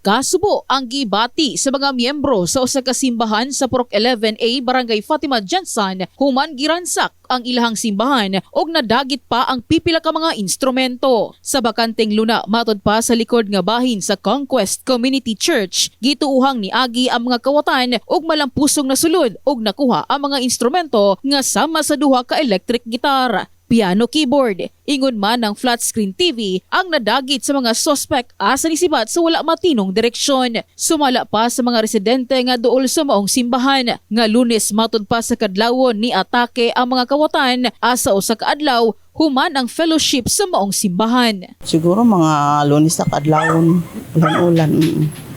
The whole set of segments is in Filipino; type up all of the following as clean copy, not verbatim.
Kasubo ang gibati sa mga miyembro sa usa ka simbahan sa Purok 11A Barangay Fatima Jansan human giransak ang ilahang simbahan og nadagit pa ang pipila ka mga instrumento. Sa bakanteng luna matod pa sa likod nga bahin sa Conquest Community Church, gituuhang niagi ang mga kawatan og malampusong nasulod og nakuha ang mga instrumento nga sama sa duha ka electric guitar, piano keyboard, ingon man ng flat screen TV ang nadagit sa mga sospek asa nisibat sa wala matinong direksyon. Sumala pa sa mga residente nga duol sa maong simbahan nga Lunes matod pa sa kadlawon ni atake ang mga kawatan asa usa ka adlaw human ang fellowship sa maong simbahan. Siguro mga Lunes sa kadlawon, ulan-ulan.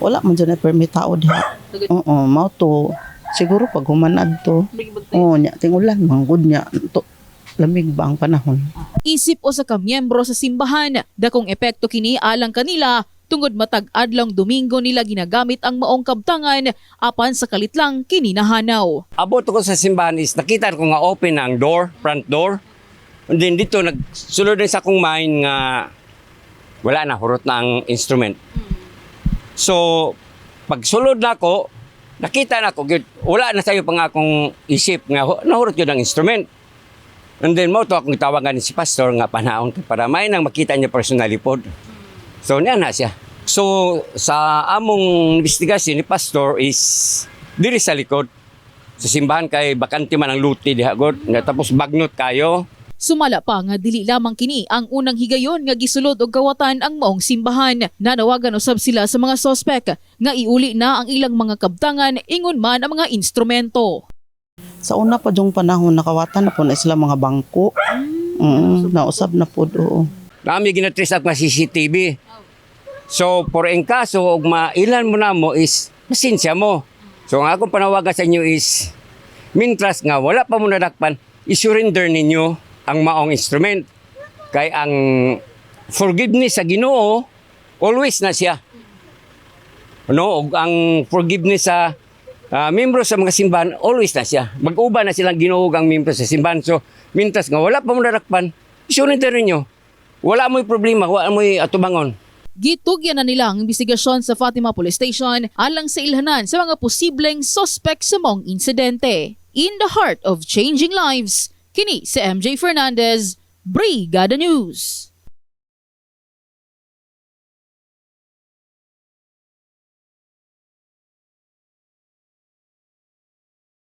Wala man dyan na permit tao diha. Oo, mao to. Siguro pag humanad to. Oo, nya ting ulan, manggod nya to. Lamig ba ang panahon? Isip o sa kamiyembro sa simbahan, dakong epekto kini alang kanila tungod matag adlong Domingo nila ginagamit ang maong kabtangan apan sa kalit lang kini nahanaw. Abot ko sa simbahan is nakita ko nga open ang door, front door. And then dito nagsulod din sa akong mind nga wala na, hurot na ang instrument. So pag sulod na ako, nakita na ako, wala na sayo pa nga akong isip nga nahurot yun ang instrument. And then mo to akong tawagan si pastor nga panahon para may nang makita niya personally pod. So niya na siya. So sa among investigasyon ni pastor is diri sa likod sa simbahan kay bakante man ang luti diha god. Tapos bagnot kayo. Sumala pa nga dili lamang kini ang unang higayon nga gisulod og kawatan ang maong simbahan. Nanawagan usab sila sa mga sospek nga iuli na ang ilang mga kabtangan ingon man ang mga instrumento. Sa una pa yung panahon, nakawatan na po na sila mga bangko. Nausab na po doon. Nami ginatrace ang CCTV. So for in kaso og mailan mo na mo is pasensya mo. So ang akong panawagan sa inyo is mintras nga wala pa mo nadakpan, i-surrender ninyo ang maong instrument. Kay ang forgiveness sa Ginoo always na siya. No, og ang forgiveness sa membro sa mga simbahan, always na siya. Mag-uba na silang Ginoo ang membro sa simbahan. So, mintas nga, wala pa mo narakpan, isunod rin nyo. Wala mo'y problema, wala mo'y atubangon. Gitugyan na nila ang investigasyon sa Fatima Police Station alang sa ilhanan sa mga posibleng sospek sa maong insidente. In the heart of changing lives, kini si MJ Fernandez, Brigada News.